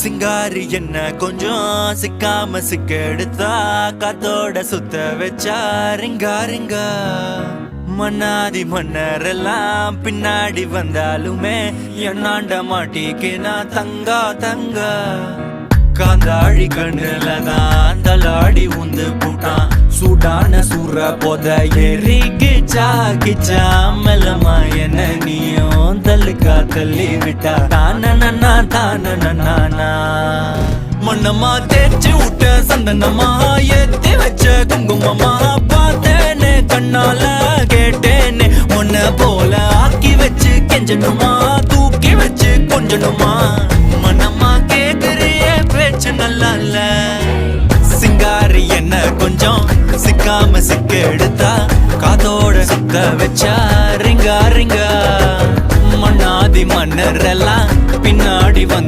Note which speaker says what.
Speaker 1: சிங்காரி என்ன கொஞ்சம் சிக்காம சிக்கெடுத்தா காத்தோட சுத்த வச்சா ரிங்கா ரிங்கா மன்னாதி மன்னரெல்லாம் பின்னாடி வந்தாலுமே என்னாண்ட மாட்டிக்கு நான் தங்கா தங்கா காந்தாழி கண்ணுலதான் தலாடி உந்து போட்டான் சூடான சூற போத ஏறி கிச்சா கிச்சா மெல்லமா என்ன நீயும் தள்ளுக்கா தள்ளி விட்டா தானனா தானனா மண்ணம்மா தேய்ச்சி விட்ட சந்தனமா ஏத்தி வச்ச குங்குமமா பார்த்தேனே கண்ணால கேட்டேனே உன்ன போல ஆக்கி வச்சு கெஞ்சணுமா தூக்கி வச்சு கொஞ்சணுமா மண்ணம்மா கேக்குறிய பேச்சு நல்லா இல்ல சிங்காரி என்ன கொஞ்சம் சிக்காம சிக்க எடுத்தா காதோட சுத்த வச்சா ரிங்கா ரிங்கா மண்ணாதி மன்னர் எல்லாம் பின்னாடி வந்து